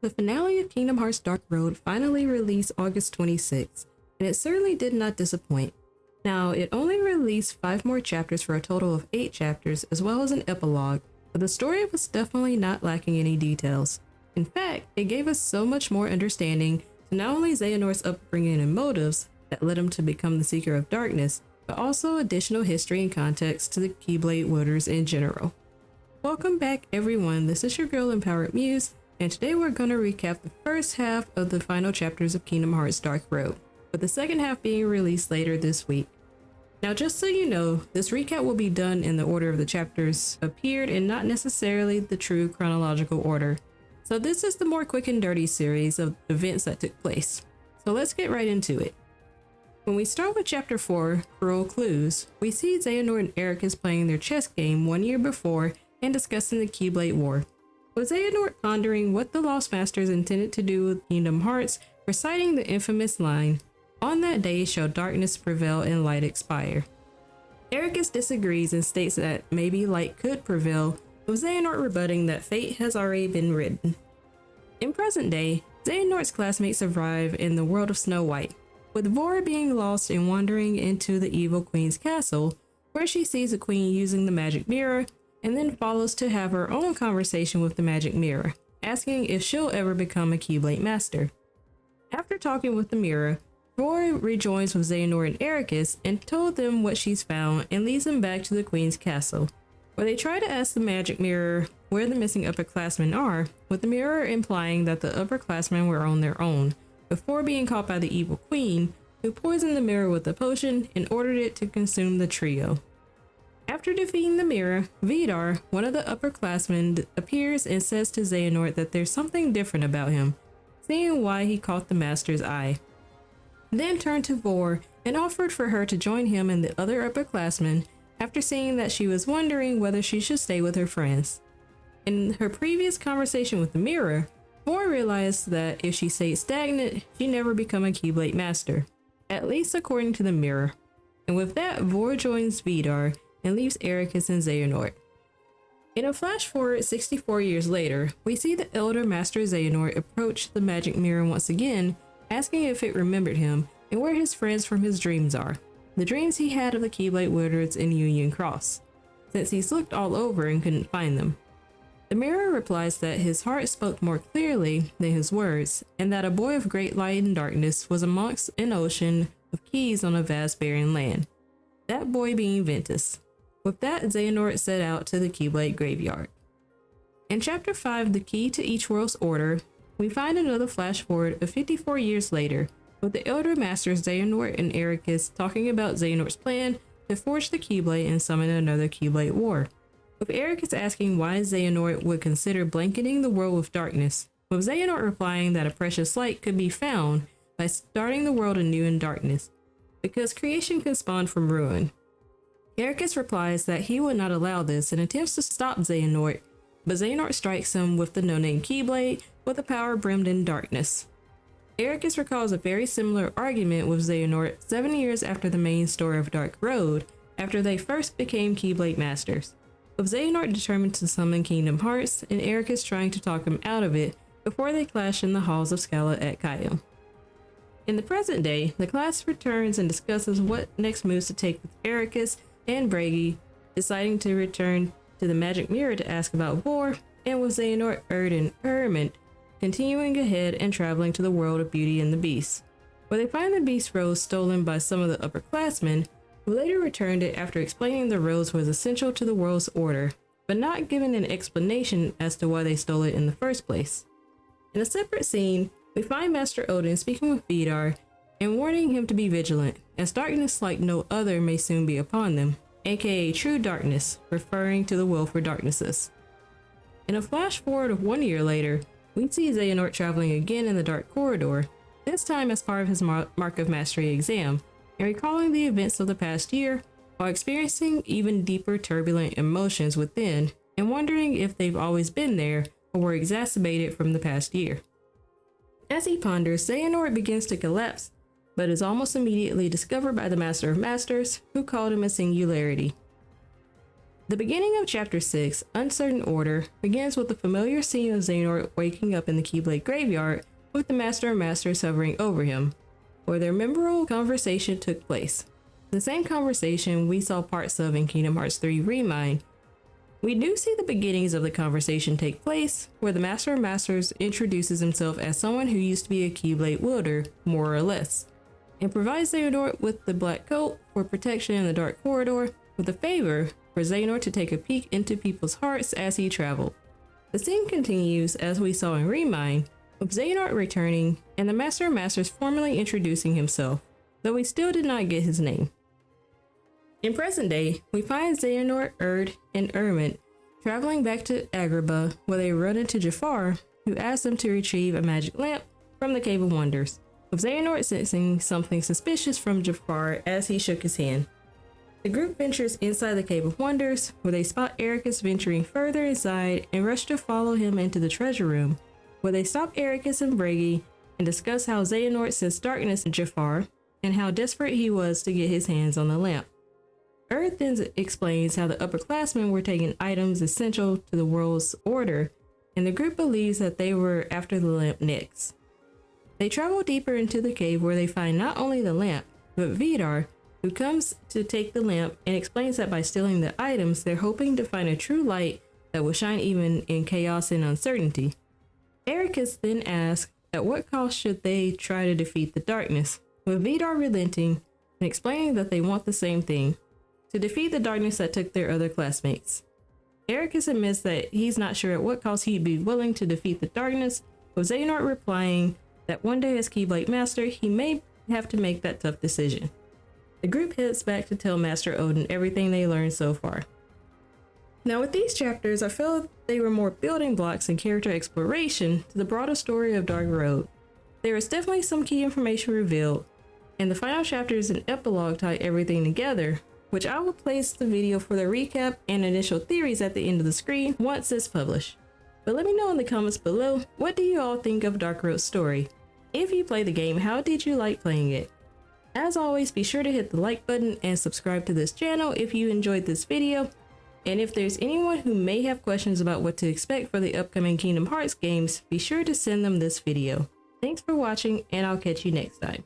The finale of Kingdom Hearts Dark Road finally released August 26th, and it certainly did not disappoint. Now, it only released 5 more chapters for a total of 8 chapters, as well as an epilogue, but the story was definitely not lacking any details. In fact, it gave us so much more understanding to not only Xehanort's upbringing and motives that led him to become the Seeker of Darkness, but also additional history and context to the Keyblade wielders in general. Welcome back everyone, this is your girl Empowered Muse, and today we're going to recap the first half of the final chapters of Kingdom Hearts Dark Road, with the second half being released later this week. Now just so you know, this recap will be done in the order of the chapters appeared and not necessarily the true chronological order. So this is the more quick and dirty series of events that took place. So let's get right into it. When we start with chapter 4, Cruel Clues, we see Xehanort and Eraqus playing their chess game 1 year before and discussing the Keyblade War. With Xehanort pondering what the Lost Masters intended to do with Kingdom Hearts, reciting the infamous line, "On that day shall darkness prevail and light expire." Eraqus disagrees and states that maybe light could prevail, with Xehanort rebutting that fate has already been written. In present day, Xehanort's classmates arrive in the world of Snow White, with Vor being lost and wandering into the evil queen's castle, where she sees the queen using the magic mirror, and then follows to have her own conversation with the magic mirror, asking if she'll ever become a Keyblade master. After talking with the mirror, Vor rejoins with Xehanort and Eraqus and told them what she's found and leads them back to the queen's castle, where they try to ask the magic mirror where the missing upperclassmen are, with the mirror implying that the upperclassmen were on their own, before being caught by the evil queen, who poisoned the mirror with a potion and ordered it to consume the trio. After defeating the mirror, Vidar, one of the upperclassmen, appears and says to Xehanort that there's something different about him, seeing why he caught the master's eye. Then turned to Vor and offered for her to join him and the other upperclassmen after seeing that she was wondering whether she should stay with her friends. In her previous conversation with the mirror, Vor realized that if she stayed stagnant, she'd never become a Keyblade master, at least according to the mirror. And with that, Vor joins Vidar and leaves Eraqus and Xehanort. In a flash forward 64 years later, we see the elder Master Xehanort approach the magic mirror once again, asking if it remembered him and where his friends from his dreams are, the dreams he had of the Keyblade wielders in Union Cross, since he's looked all over and couldn't find them. The mirror replies that his heart spoke more clearly than his words, and that a boy of great light and darkness was amongst an ocean of keys on a vast barren land, that boy being Ventus. With that, Xehanort set out to the Keyblade graveyard. In chapter 5, The Key to Each World's Order, we find another flash forward of 54 years later, with the elder masters Xehanort and Eraqus talking about Xehanort's plan to forge the Keyblade and summon another Keyblade war, with Eraqus asking why Xehanort would consider blanketing the world with darkness, with Xehanort replying that a precious light could be found by starting the world anew in darkness, because creation can spawn from ruin. Eraqus replies that he would not allow this and attempts to stop Xehanort, but Xehanort strikes him with the no-name Keyblade with a power brimmed in darkness. Eraqus recalls a very similar argument with Xehanort 7 years after the main story of Dark Road, after they first became Keyblade masters, with Xehanort determined to summon Kingdom Hearts and Eraqus trying to talk him out of it before they clash in the halls of Scala at Kaiom. In the present day, the class returns and discusses what next moves to take with Eraqus and Bragi, deciding to return to the magic mirror to ask about Vor, and with Xehanort, Erd, and Ermint continuing ahead and traveling to the world of Beauty and the Beast, where they find the Beast Rose stolen by some of the upperclassmen, who later returned it after explaining the rose was essential to the world's order, but not given an explanation as to why they stole it in the first place. In a separate scene, we find Master Odin speaking with Vidar and warning him to be vigilant, as darkness like no other may soon be upon them, aka true darkness, referring to the willful darknesses. In a flash forward of 1 year later, we see Xehanort traveling again in the Dark Corridor, this time as part of his Mark of Mastery exam, and recalling the events of the past year while experiencing even deeper turbulent emotions within and wondering if they've always been there or were exacerbated from the past year. As he ponders, Xehanort begins to collapse, but is almost immediately discovered by the Master of Masters, who called him a singularity. The beginning of Chapter 6, Uncertain Order, begins with the familiar scene of Xehanort waking up in the Keyblade graveyard with the Master of Masters hovering over him, where their memorable conversation took place. The same conversation we saw parts of in Kingdom Hearts 3 Remind. We do see the beginnings of the conversation take place, where the Master of Masters introduces himself as someone who used to be a Keyblade wielder, more or less, and provides Xehanort with the black coat for protection in the Dark Corridor, with a favor for Xehanort to take a peek into people's hearts as he traveled. The scene continues, as we saw in Remind, with Xehanort returning and the Master of Masters formally introducing himself, though we still did not get his name. In present day, we find Xehanort, Erd, and Ermit traveling back to Agrabah, where they run into Jafar, who asks them to retrieve a magic lamp from the Cave of Wonders, with Xehanort sensing something suspicious from Jafar as he shook his hand. The group ventures inside the Cave of Wonders, where they spot Ericus venturing further inside and rush to follow him into the treasure room, where they stop Ericus and Bragi and discuss how Xehanort sensed darkness in Jafar and how desperate he was to get his hands on the lamp. Erd then explains how the upperclassmen were taking items essential to the world's order, and the group believes that they were after the lamp next. They travel deeper into the cave, where they find not only the lamp, but Vidar, who comes to take the lamp and explains that by stealing the items, they're hoping to find a true light that will shine even in chaos and uncertainty. Ericus then asks at what cost should they try to defeat the darkness, with Vidar relenting and explaining that they want the same thing, to defeat the darkness that took their other classmates. Ericus admits that he's not sure at what cost he'd be willing to defeat the darkness, with Xehanort replying that one day as Keyblade Master, he may have to make that tough decision. The group heads back to tell Master Odin everything they learned so far. Now with these chapters, I feel they were more building blocks and character exploration to the broader story of Dark Road. There is definitely some key information revealed, and the final chapters and epilogue tie everything together, which I will place the video for the recap and initial theories at the end of the screen once it's published. But let me know in the comments below, what do you all think of Dark Road's story? If you play the game, how did you like playing it? As always, be sure to hit the like button and subscribe to this channel if you enjoyed this video. And if there's anyone who may have questions about what to expect for the upcoming Kingdom Hearts games, be sure to send them this video. Thanks for watching, and I'll catch you next time.